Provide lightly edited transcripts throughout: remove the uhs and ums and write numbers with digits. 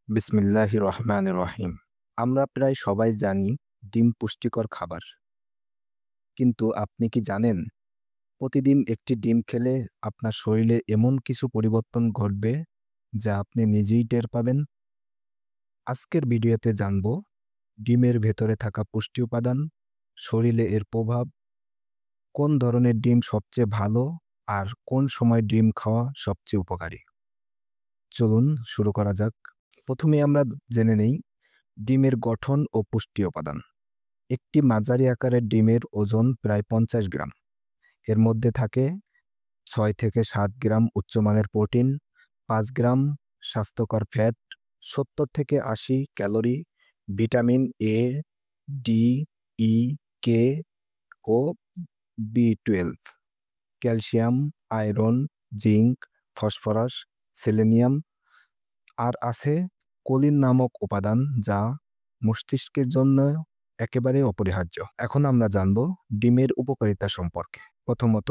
বিসমিল্লাহির রহমানির রহিম। আমরা প্রায় সবাই জানি ডিম পুষ্টিকর খাবার। কিন্তু আপনি কি জানেন প্রতিদিন একটি ডিম খেলে আপনার শরীরে এমন কিছু পরিবর্তন ঘটবে যা আপনি নিজেই টের পাবেন? আজকের ভিডিওতে জানব ডিমের ভেতরে থাকা পুষ্টি উপাদান, শরীরে এর প্রভাব, কোন ধরনের ডিম সবচেয়ে ভালো আর কোন সময় ডিম খাওয়া সবচেয়ে উপকারী। চলুন শুরু করা যাক। প্রথমে আমরা জেনে নেই ডিমের গঠন ও পুষ্টি উপাদান। একটি মাঝারি আকারের ডিমের ওজন প্রায় 50 গ্রাম। এর মধ্যে থাকে 6 থেকে 7 গ্রাম উচ্চমানের প্রোটিন, 5 গ্রাম স্বাস্থ্যকর ফ্যাট, 70 থেকে 80 calorie, vitamin A, D, E, K ও বি12, calcium, iron, zinc, phosphorus, selenium, আর আছে কোলিন নামক উপাদান যা মস্তিষ্কের জন্য একেবারে অপরিহার্য। এখন আমরা জানব ডিমের উপকারিতা সম্পর্কে। প্রথমত,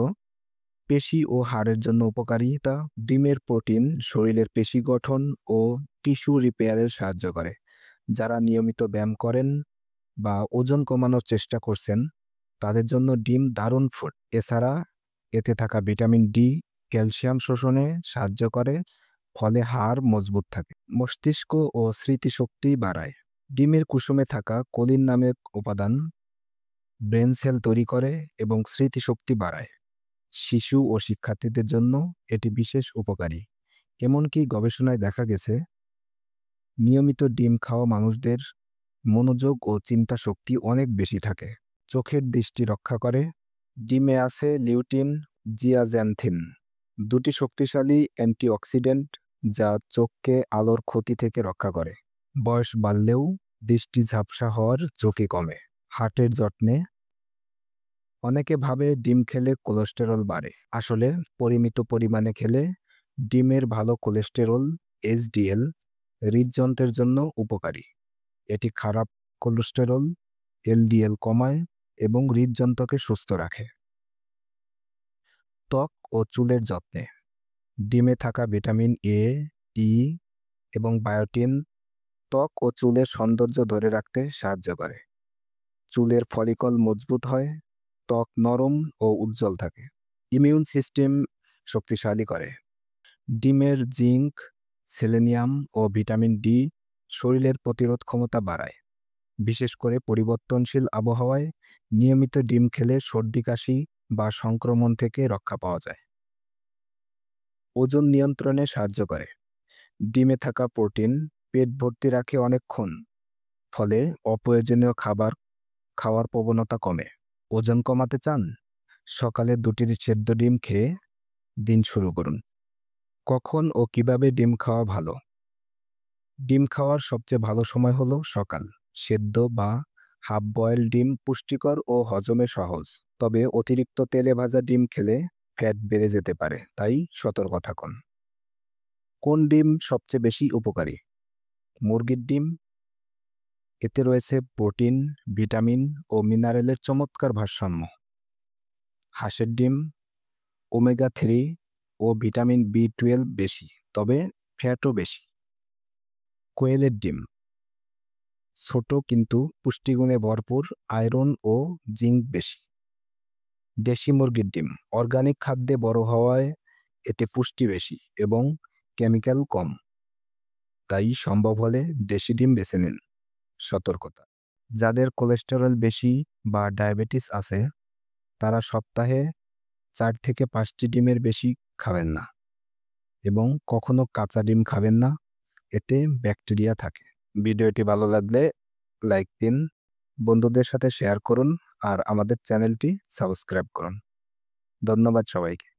পেশি ও হাড়ের জন্য উপকারিতা। ডিমের প্রোটিন শরীরের পেশি গঠন ও টিস্যু রিপেয়ারে সাহায্য করে। যারা নিয়মিত ব্যায়াম করেন বা ওজন কমানোর চেষ্টা করছেন তাদের জন্য ডিম দারুণ ফুড। এছাড়া এতে থাকা ভিটামিন ডি ক্যালসিয়াম শোষণে সাহায্য করে, ফলে হাড় মজবুত থাকে। মস্তিষ্ক ও স্মৃতিশক্তি বাড়ায়। ডিমের কুসুমে থাকা কোলিন নামের উপাদান ব্রেন সেল তৈরি করে এবং স্মৃতিশক্তি বাড়ায়। শিশু ও শিক্ষার্থীদের জন্য এটি বিশেষ উপকারী। এমনকি গবেষণায় দেখা গেছে নিয়মিত ডিম খাওয়া মানুষদের মনোযোগ ও চিন্তা শক্তি অনেক বেশি থাকে। চোখের দৃষ্টি রক্ষা করে। ডিমে আছে লিউটিন, জিয়াজ্যান্থিন, দুটি শক্তিশালী অ্যান্টিঅক্সিডেন্ট যা চোখকে আলোর ক্ষতি থেকে রক্ষা করে। বয়স বাড়লেও দৃষ্টি ঝাপসা হওয়ার ঝুঁকি কমে। হার্টের যত্নে অনেকে ভাবে ডিম খেলে কোলেস্টেরল বাড়ে। আসলে পরিমিত পরিমাণে খেলে ডিমের ভালো কোলেস্টেরল এইচডিএল হৃদযন্ত্রের জন্য উপকারী। এটি খারাপ কোলেস্টেরল এলডিএল কমায় এবং হৃদযন্ত্রকে সুস্থ রাখে। ত্বক ও চুলের যত্নে ডিমে থাকা ভিটামিন এ, ই এবং বায়োটিন ত্বক ও চুলের সৌন্দর্য ধরে রাখতে সাহায্য করে। চুলের ফলিকল মজবুত হয়, ত্বক নরম ও উজ্জ্বল থাকে। ইমিউন সিস্টেম শক্তিশালী করে। ডিমের জিঙ্ক, সেলেনিয়াম ও ভিটামিন ডি শরীরের প্রতিরোধ ক্ষমতা বাড়ায়। বিশেষ করে পরিবর্তনশীল আবহাওয়ায় নিয়মিত ডিম খেলে সর্দি কাশি বা সংক্রমণ থেকে রক্ষা পাওয়া যায়। ওজন নিয়ন্ত্রণে সাহায্য করে। ডিমে থাকা প্রোটিন পেট ভর্তি রাখে অনেকক্ষণ, ফলে অপ্রয়োজনীয় খাবার খাওয়ার প্রবণতা কমে। ওজন কমাতে চান? সকালে 2টি সেদ্ধ ডিম খেয়ে দিন শুরু করুন। কখন ও কিভাবে ডিম খাওয়া ভালো? ডিম খাওয়ার সবচেয়ে ভালো সময় হলো সকাল। সেদ্ধ বা হাফ বয়েল ডিম পুষ্টিকর ও হজমে সহজ। তবে অতিরিক্ত তেলে ভাজা ডিম খেলে ফ্যাট বেড়ে যেতে পারে, তাই সতর্ক থাকুন। কোন ডিম সবচেয়ে বেশি উপকারী? মুরগির ডিম। এতে রয়েছে প্রোটিন, ভিটামিন ও মিনারেলের চমৎকার ভারসাম্য। হাঁসের ডিম ওমেগা 3 ও ভিটামিন বি12 বেশি, তবে ফ্যাটও বেশি। কোয়েলের ডিম ছোট কিন্তু পুষ্টিগুণে ভরপুর, আয়রন ও জিঙ্ক বেশি। দেশি মুরগির ডিম অর্গানিক খাদ্যে বড় হওয়ায় এতে পুষ্টি বেশি এবং কেমিক্যাল কম, তাই সম্ভব হলে দেশি ডিম বেছে নিন। সতর্কতা: যাদের কোলেস্টেরল বেশি বা ডায়াবেটিস আছে তারা সপ্তাহে 4 থেকে 5টি ডিমের বেশি খাবেন না এবং কখনো কাঁচা ডিম খাবেন না, এতে ব্যাকটেরিয়া থাকে। ভিডিওটি ভালো লাগলে লাইক দিন, বন্ধুদের সাথে শেয়ার করুন আর আমাদের চ্যানেলটি সাবস্ক্রাইব করুন। ধন্যবাদ সবাইকে।